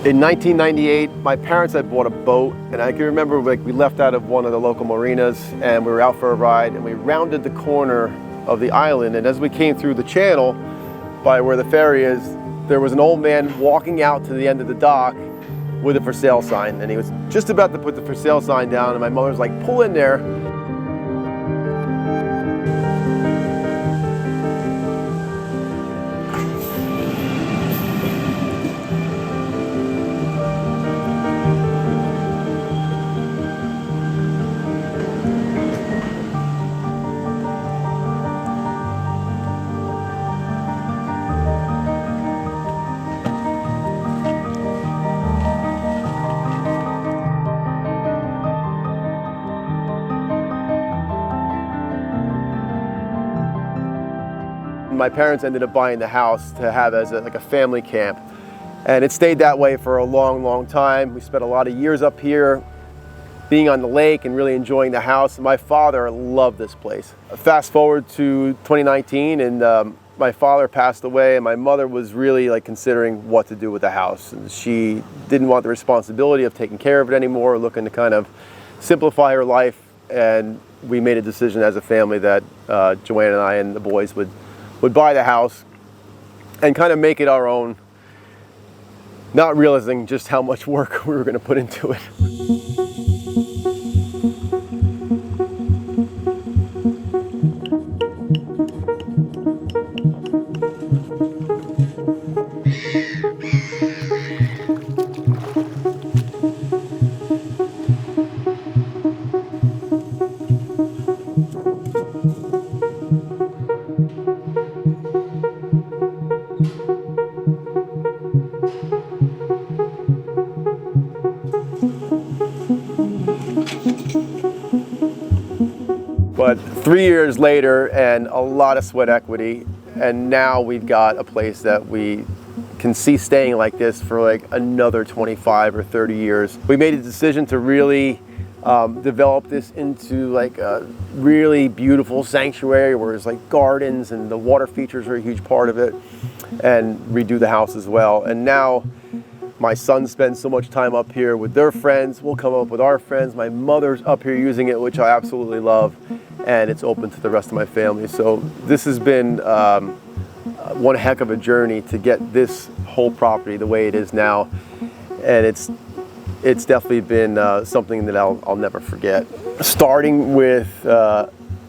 In 1998, my parents had bought a boat, and I can remember we left out of one of the local marinas and we were out for a ride, and we rounded the corner of the island, and as we came through the channel by where the ferry is, there was an old man walking out to the end of the dock with a for sale sign, and he was just about to put the for sale sign down, and my mother was like, "Pull in there." My parents ended up buying the house to have as like a family camp, and it stayed that way for a long time. We spent a lot of years up here being on the lake and really enjoying the house. My father loved this place. Fast forward to 2019, and my father passed away, and my mother was really like considering what to do with the house, and she didn't want the responsibility of taking care of it anymore, looking to kind of simplify her life. And we made a decision as a family that Joanne and I and the boys would buy the house and kind of make it our own, not realizing just how much work we were going to put into it. But 3 years later, and a lot of sweat equity, and now we've got a place that we can see staying like this for like another 25 or 30 years. We made a decision to really develop this into like a really beautiful sanctuary where there's like gardens, and the water features are a huge part of it, and redo the house as well. And now my son spends so much time up here with their friends. We'll come up with our friends. My mother's up here using it, which I absolutely love, and it's open to the rest of my family. So this has been one heck of a journey to get this whole property the way it is now, and it's definitely been something that I'll never forget. Starting with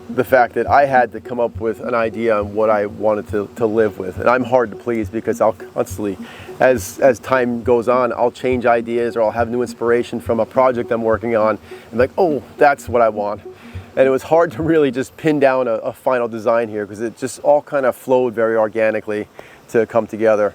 the fact that I had to come up with an idea on what I wanted to live with. And I'm hard to please because I'll constantly, as time goes on, I'll change ideas or I'll have new inspiration from a project I'm working on. And like, oh, that's what I want. And it was hard to really just pin down a final design here because it just all kind of flowed very organically to come together.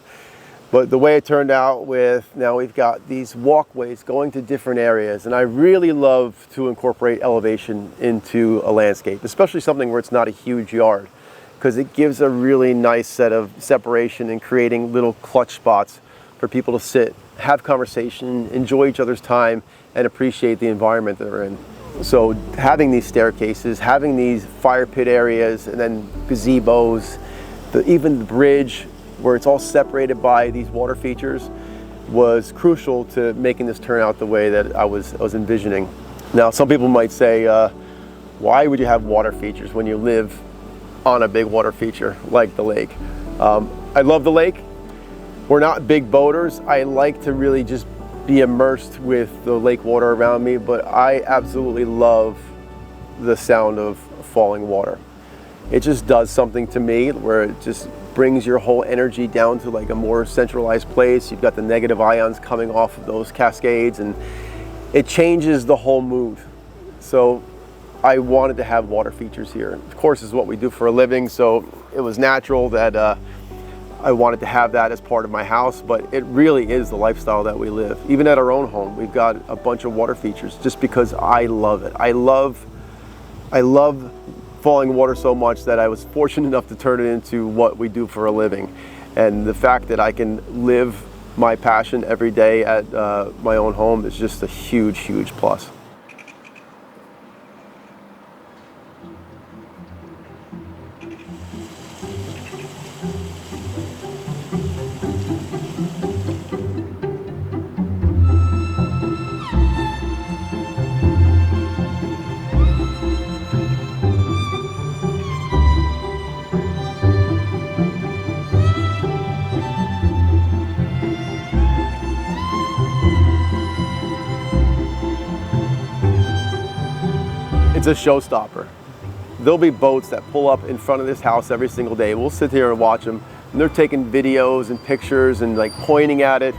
But the way it turned out with, now we've got these walkways going to different areas, and I really love to incorporate elevation into a landscape, especially something where it's not a huge yard, because it gives a really nice set of separation and creating little clutch spots for people to sit, have conversation, enjoy each other's time, and appreciate the environment that they're in. So having these staircases, having these fire pit areas, and then gazebos, even the bridge, where it's all separated by these water features, was crucial to making this turn out the way that I was envisioning. Now, some people might say, why would you have water features when you live on a big water feature like the lake? I love the lake. We're not big boaters. I like to really just be immersed with the lake water around me, but I absolutely love the sound of falling water. It just does something to me where it just brings your whole energy down to like a more centralized place. You've got the negative ions coming off of those cascades, and it changes the whole mood. So I wanted to have water features here. Of course, this is what we do for a living, so it was natural that I wanted to have that as part of my house, but it really is the lifestyle that we live. Even at our own home, we've got a bunch of water features just because I love it. I love falling water so much that I was fortunate enough to turn it into what we do for a living. And the fact that I can live my passion every day at my own home is just a huge, huge plus. it's a showstopper. There'll be boats that pull up in front of this house every single day. We'll sit here and watch them, and they're taking videos and pictures and like pointing at it.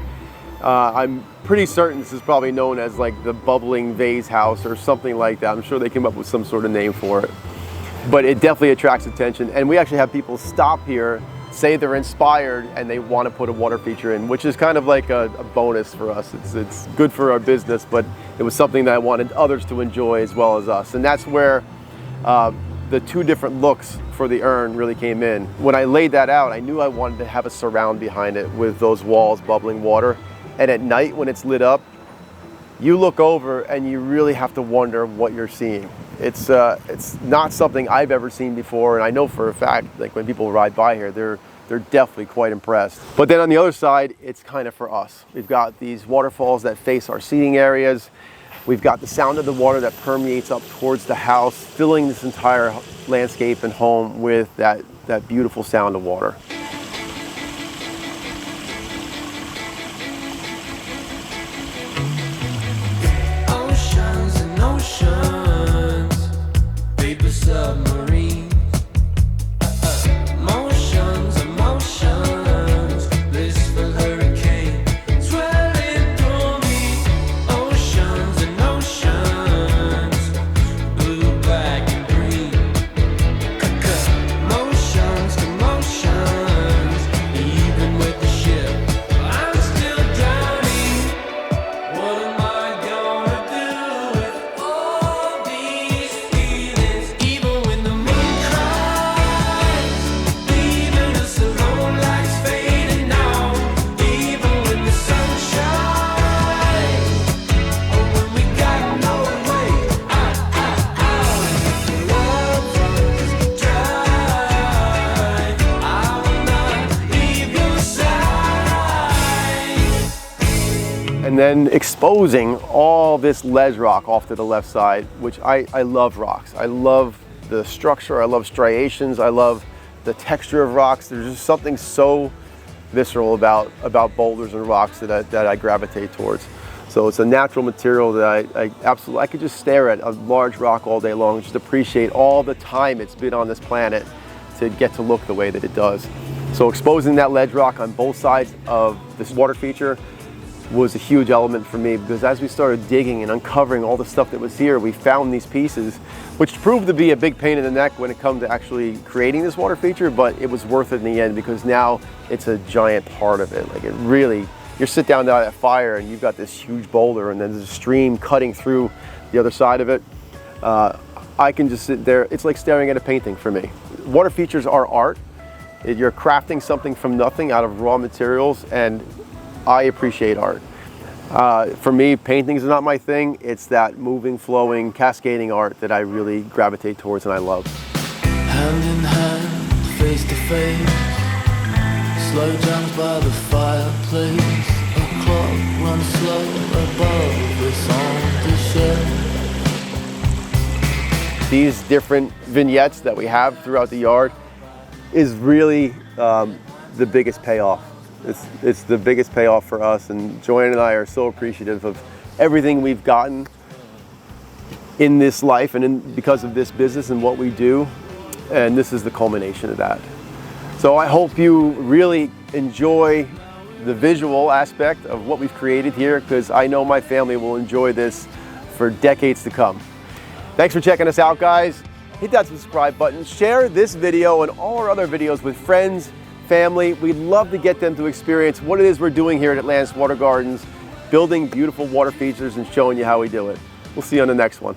I'm pretty certain this is probably known as like the bubbling vase house or something like that. I'm sure they came up with some sort of name for it. But it definitely attracts attention, and we actually have people stop here, say they're inspired, and they want to put a water feature in, which is kind of like a bonus for us. It's good for our business, but it was something that I wanted others to enjoy as well as us. And that's where the two different looks for the urn really came in. When I laid that out, I knew I wanted to have a surround behind it with those walls bubbling water. And at night when it's lit up, you look over and you really have to wonder what you're seeing. It's not something I've ever seen before, and I know for a fact, like when people ride by here, they're definitely quite impressed. But then on the other side, it's kind of for us. We've got these waterfalls that face our seating areas. We've got the sound of the water that permeates up towards the house, filling this entire landscape and home with that beautiful sound of water. Submarines, emotions, blissful hurricane, swelling through me. Oceans and oceans, blue, black and green. Motions to motions, even with the ship, I'm still drowning. What am I gonna do with all these feelings? Even when the moon cries, leaving us alone, lights fading now. Even when the sun shines, or when we got no way out. Love runs dry, I will not leave your side. And then exposing all this ledge rock off to the left side, which I love rocks. I love the structure, I love striations, I love the texture of rocks. There's just something so visceral about boulders and rocks that I gravitate towards. So it's a natural material that I could just stare at a large rock all day long, just appreciate all the time it's been on this planet to get to look the way that it does. So exposing that ledge rock on both sides of this water feature was a huge element for me, because as we started digging and uncovering all the stuff that was here, we found these pieces, which proved to be a big pain in the neck when it comes to actually creating this water feature, but it was worth it in the end, because now it's a giant part of it. Like, it really, you sit down by that fire and you've got this huge boulder and then there's a stream cutting through the other side of it. I can just sit there. It's like staring at a painting for me. Water features are art. You're crafting something from nothing out of raw materials, and I appreciate art. For me, painting is not my thing. It's that moving, flowing, cascading art that I really gravitate towards and I love. Hand in hand, face to face, slow jams by the fireplace. A clock runs slow above us on the shelf. These different vignettes that we have throughout the yard is really the biggest payoff. It's the biggest payoff for us, and Joanne and I are so appreciative of everything we've gotten in this life and because of this business and what we do, and this is the culmination of that. So I hope you really enjoy the visual aspect of what we've created here, because I know my family will enjoy this for decades to come. Thanks for checking us out, guys. Hit that subscribe button, share this video and all our other videos with friends, family. We'd love to get them to experience what it is we're doing here at Atlantis Water Gardens, building beautiful water features and showing you how we do it. We'll see you on the next one.